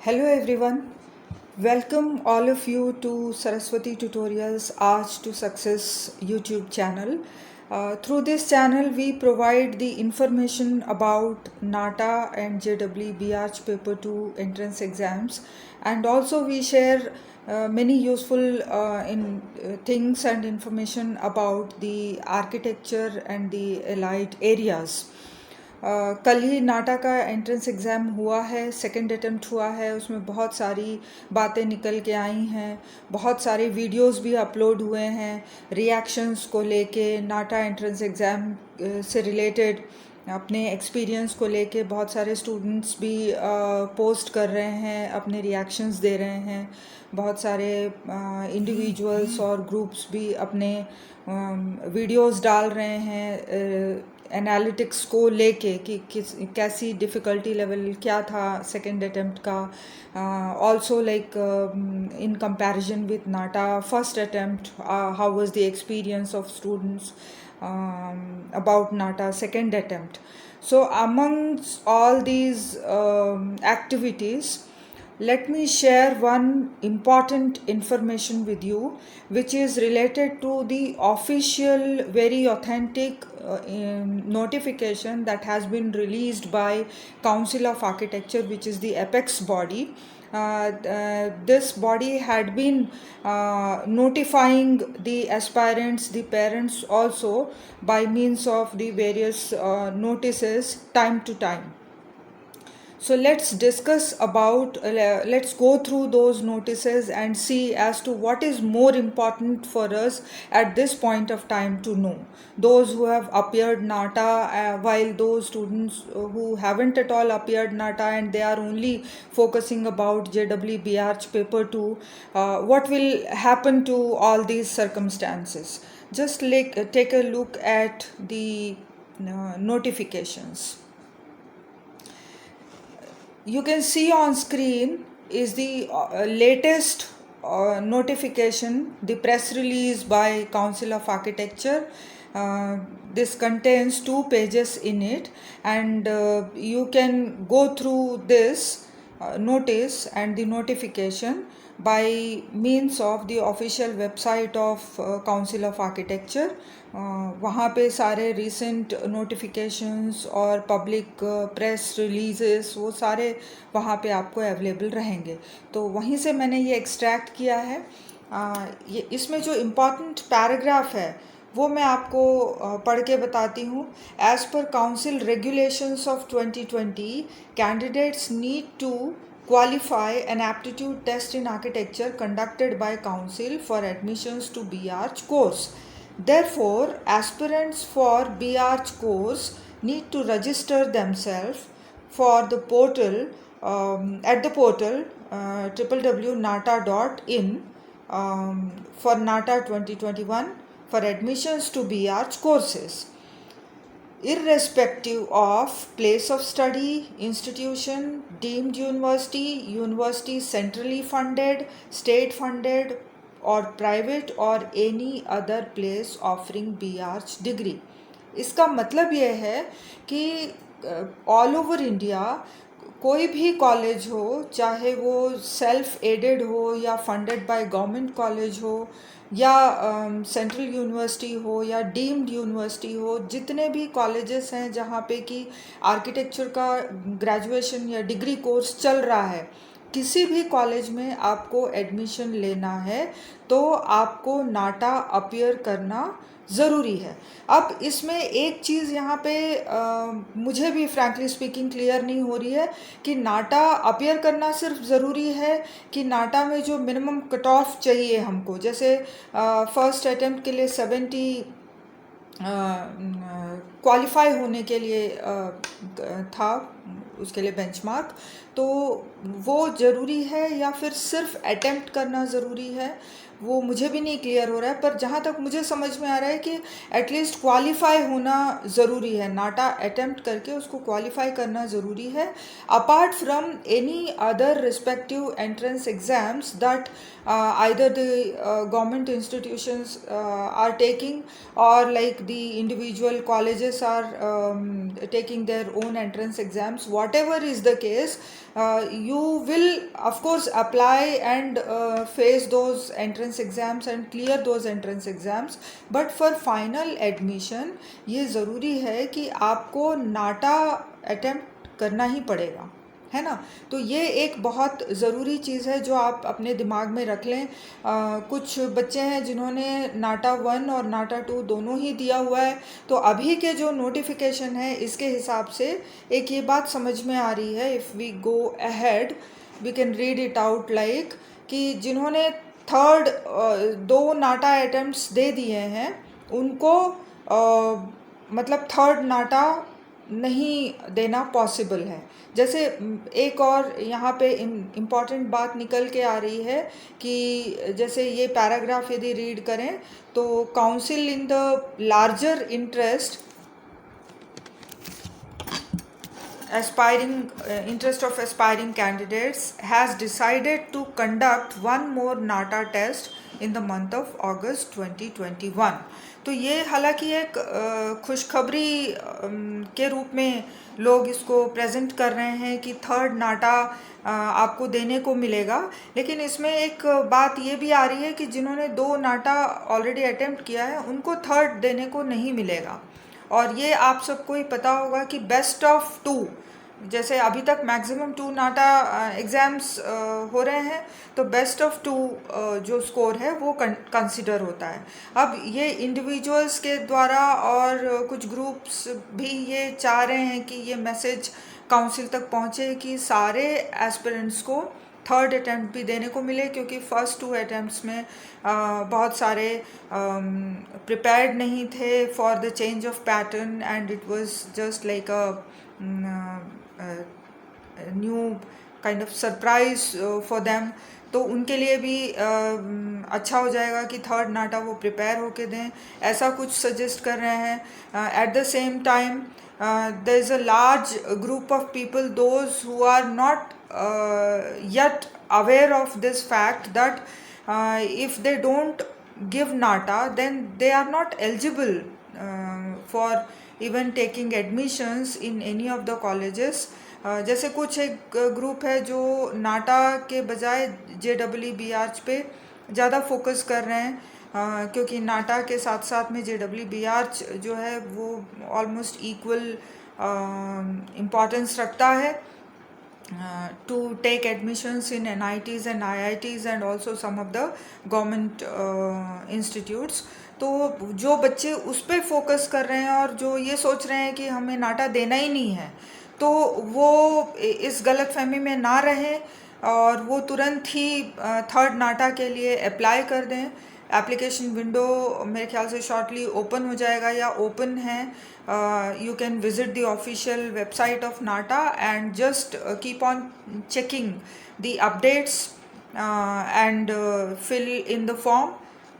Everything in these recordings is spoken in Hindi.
Hello everyone, welcome all of you to Saraswati Tutorials Arch to Success YouTube channel. Through this channel, we provide the information about NATA and JEE Arch Paper 2 entrance exams, and also we share many useful things and information about the architecture and the allied areas. कल ही नाटा का एंट्रेंस एग्ज़ाम हुआ है, सेकंड अटेम्प्ट हुआ है, उसमें बहुत सारी बातें निकल के आई हैं, बहुत सारे वीडियोस भी अपलोड हुए हैं रिएक्शंस को लेके, नाटा एंट्रेंस एग्ज़ाम से रिलेटेड अपने एक्सपीरियंस को लेके बहुत सारे स्टूडेंट्स भी पोस्ट कर रहे हैं, अपने रिएक्शंस दे रहे हैं, बहुत सारे इंडिविजुअल्स और ग्रुप्स भी अपने वीडियोस डाल रहे हैं एनालिटिक्स को लेके कि कैसी डिफ़िकल्टी लेवल क्या था सेकंड अटेम्प्ट का, also like in comparison with NATA first attempt, how was the experience of students about NATA second attempt. So amongst all these activities, let me share one important information with you which is related to the official, very authentic notification that has been released by Council of Architecture, which is the apex body. This body had been notifying the aspirants, the parents also, by means of the various notices time to time. So let's discuss about, let's go through those notices and see as to what is more important for us at this point of time to know. Those who have appeared NATA, while those students who haven't at all appeared NATA and they are only focusing about JEE Arch paper 2, what will happen to all these circumstances? Just take a look at the notifications. You can see on screen is the latest notification, the press release by Council of Architecture. This contains 2 pages in it, and you can go through this notice and the notification by means of the official website of Council of Architecture. वहाँ पे सारे recent notifications और public press releases वो सारे वहाँ पे आपको available रहेंगे. तो वहीं से मैंने ये extract किया है. ये इसमें जो important paragraph है वो मैं आपको पढ़ के बताती हूँ. As per Council regulations of 2020, candidates need to qualify an aptitude test in architecture conducted by Council for admissions to B.Arch course. Therefore, aspirants for B.Arch course need to register themselves for the portal at the portal www.nata.in for NATA 2021 for admissions to B.Arch courses. Irrespective of place of study, institution, deemed university, university centrally funded, state funded, or private, or any other place offering B.Arch degree. इसका मतलब ये है कि ऑल ओवर इंडिया कोई भी कॉलेज हो, चाहे वो सेल्फ एडेड हो या फंडेड बाय गवर्नमेंट कॉलेज हो या सेंट्रल यूनिवर्सिटी हो या डीम्ड यूनिवर्सिटी हो, जितने भी कॉलेजेस हैं जहाँ पे कि आर्किटेक्चर का ग्रेजुएशन या डिग्री कोर्स चल रहा है, किसी भी कॉलेज में आपको एडमिशन लेना है तो आपको नाटा अपीयर करना ज़रूरी है. अब इसमें एक चीज़ यहाँ पे मुझे भी फ्रैंकली स्पीकिंग क्लियर नहीं हो रही है कि नाटा अपीयर करना सिर्फ ज़रूरी है कि नाटा में जो मिनिमम कट ऑफ चाहिए हमको, जैसे फर्स्ट अटेम्प्ट के लिए 70 क्वालिफाई होने के लिए था, उसके लिए बेंचमार्क, तो वो ज़रूरी है या फिर सिर्फ अटेम्प्ट करना ज़रूरी है, वो मुझे भी नहीं क्लियर हो रहा है. पर जहाँ तक मुझे समझ में आ रहा है कि एटलीस्ट क्वालिफाई होना ज़रूरी है, नाटा अटेम्प्ट करके उसको क्वालिफाई करना ज़रूरी है, apart from any other respective entrance exams that either the government institutions are taking, or like the individual colleges are taking their own entrance exams. Whatever is the case, you will of course apply and face those entrance exams and clear those entrance exams, but for final admission ये ज़रूरी है कि आपको नाटा अटेम्प्ट करना ही पड़ेगा, है ना। तो ये एक बहुत ज़रूरी चीज़ है जो आप अपने दिमाग में रख लें। कुछ बच्चे हैं जिन्होंने नाटा 1 और नाटा 2 दोनों ही दिया हुआ है, तो अभी के जो नोटिफिकेशन है इसके हिसाब से एक ये बात समझ में आ रही है, if we go ahead we can read it out like कि जिन्होंने थर्ड 2 नाटा अटेम्प्ट्स दे दिए हैं उनको मतलब थर्ड नाटा नहीं देना पॉसिबल है। जैसे एक और यहाँ पे इम्पॉर्टेंट बात निकल के आ रही है कि जैसे ये पैराग्राफ यदि रीड करें तो council in the larger interest of aspiring candidates has decided to conduct one more NATA test in the month of August 2021। तो ये हालांकि एक खुशखबरी के रूप में लोग इसको प्रेजेंट कर रहे हैं कि थर्ड नाटा आपको देने को मिलेगा, लेकिन इसमें एक बात ये भी आ रही है कि जिन्होंने 2 नाटा ऑलरेडी अटेम्प्ट किया है उनको थर्ड देने को नहीं मिलेगा। और ये आप सबको ही पता होगा कि बेस्ट ऑफ 2, जैसे अभी तक मैक्सिमम 2 नाटा एग्ज़ाम्स हो रहे हैं, तो बेस्ट ऑफ 2 जो स्कोर है वो कंसिडर होता है। अब ये इंडिविजुअल्स के द्वारा और कुछ ग्रुप्स भी ये चाह रहे हैं कि ये मैसेज काउंसिल तक पहुँचे कि सारे एस्पिरेंट्स को थर्ड अटैम्प्ट भी देने को मिले, क्योंकि फर्स्ट 2 अटैम्प्ट्स में बहुत सारे प्रिपेयर्ड नहीं थे for the change of pattern and it was just like a new kind of surprise for them. तो उनके लिए भी अच्छा हो जाएगा कि थर्ड नाटा वो प्रिपेयर होके दें, ऐसा कुछ सजेस्ट कर रहे हैं। At the same time there is a large group of people, those who are not yet aware of this fact that if they don't give NATA then they are not eligible for even taking admissions in any of the colleges। जैसे कुछ एक ग्रुप है जो नाटा के बजाय JEE-BR पे ज़्यादा फोकस कर रहे हैं, क्योंकि नाटा के साथ साथ में JEE-BR जो है वो ऑलमोस्ट इक्वल इम्पॉर्टेंस रखता है to take admissions in NITs and IITs and also some of the government institutes। तो जो बच्चे उस पर फोकस कर रहे हैं और जो ये सोच रहे हैं कि हमें नाटा देना ही नहीं है, तो वो इस गलतफहमी में ना रहें और वो तुरंत ही थर्ड नाटा के लिए अप्लाई कर दें। एप्लीकेशन विंडो मेरे ख्याल से शॉर्टली ओपन हो जाएगा या ओपन है। You can visit the official website of NATA and just keep on checking the updates and fill in the form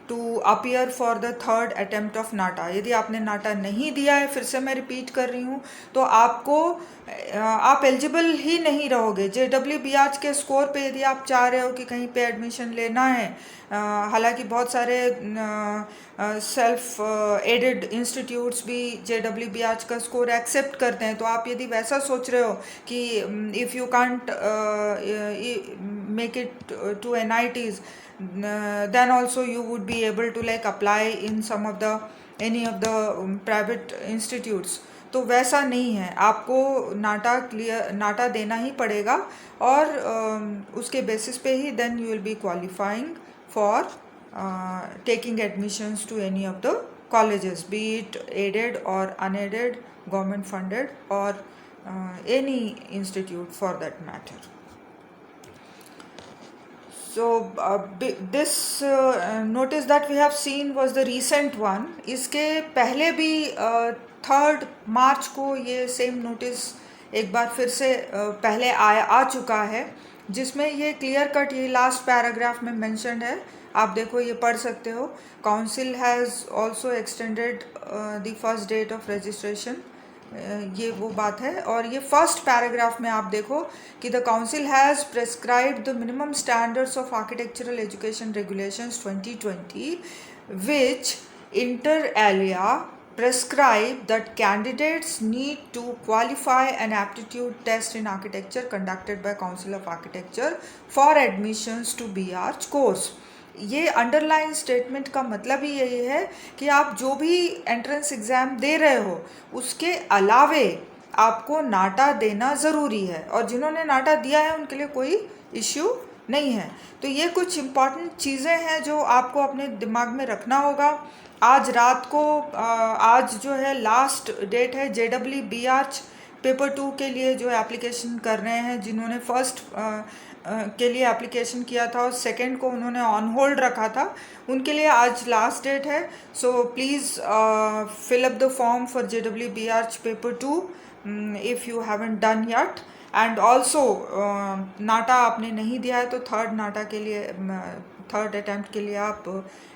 to appear for the third attempt of NATA. यदि आपने नाटा नहीं दिया है, फिर से मैं रिपीट कर रही हूँ, तो आपको आप एलिजिबल ही नहीं रहोगे। JEE-BR के स्कोर पे यदि आप चाह रहे हो कि कहीं पे एडमिशन लेना है, हालांकि बहुत सारे सेल्फ एडेड इंस्टीट्यूट्स भी JEE-BR का स्कोर एक्सेप्ट करते हैं, तो आप यदि वैसा सोच रहे हो कि if you can't make it to NITs then also you would be able to like apply in some of the any of the private institutes। तो वैसा नहीं है, आपको नाटा देना ही पड़ेगा और उसके बेसिस पे ही then you will be qualifying for taking admissions to any of the colleges, be it aided or unaided, government funded or any institute for that matter। So this notice that we have seen was the recent one। इसके पहले भी 3 मार्च को ये सेम नोटिस एक बार फिर से पहले आ चुका है, जिसमें ये क्लियर कट ये लास्ट पैराग्राफ में मेंशन्ड है, आप देखो ये पढ़ सकते हो। Council has also extended the first date of registration, ये वो बात है। और ये फर्स्ट पैराग्राफ में आप देखो कि the council has prescribed the minimum standards of architectural education regulations 2020 which inter alia prescribe that candidates need to qualify an aptitude test in architecture conducted by Council of Architecture for admissions to BArch course. ये अंडरलाइन स्टेटमेंट का मतलब ही यही है कि आप जो भी एंट्रेंस एग्ज़ाम दे रहे हो उसके अलावे आपको नाटा देना ज़रूरी है, और जिन्होंने नाटा दिया है उनके लिए कोई इश्यू नहीं है। तो ये कुछ इम्पॉर्टेंट चीज़ें हैं जो आपको अपने दिमाग में रखना होगा। आज रात को आज जो है लास्ट डेट है JEE BArch पेपर 2 के लिए जो एप्लीकेशन कर रहे हैं, जिन्होंने फर्स्ट के लिए एप्लीकेशन किया था और सेकंड को उन्होंने ऑन होल्ड रखा था, उनके लिए आज लास्ट डेट है। So please fill up the form for JEE BArch paper 2 if you haven't done yet. And also NATA आपने नहीं दिया है तो थर्ड नाटा के लिए थर्ड अटैम्प्ट के लिए आप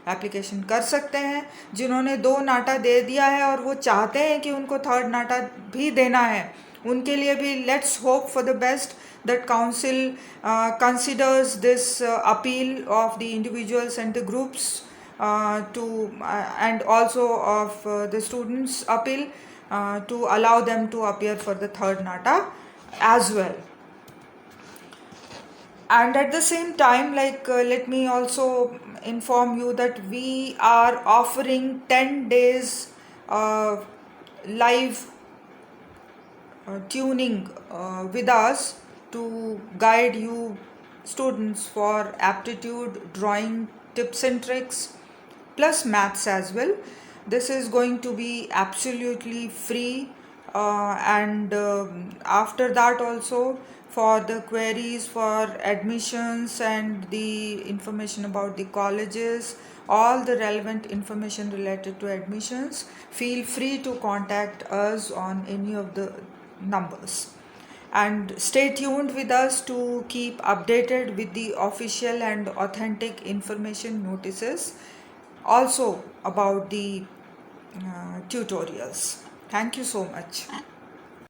एप्लीकेशन कर सकते हैं। जिन्होंने 2 नाटा दे दिया है और वो चाहते हैं कि उनको थर्ड नाटा भी देना है, उनके लिए भी let's hope for the best that council considers this appeal of the individuals and the groups to and also of the students appeal to allow them to appear for the third nata as well. And at the same time, let me also inform you that we are offering 10 days live tuning with us to guide you students for aptitude, drawing tips and tricks, plus maths as well. This is going to be absolutely free, and after that also, for the queries for admissions and the information about the colleges, all the relevant information related to admissions, feel free to contact us on any of the numbers. And stay tuned with us to keep updated with the official and authentic information notices also about the tutorials. Thank you so much.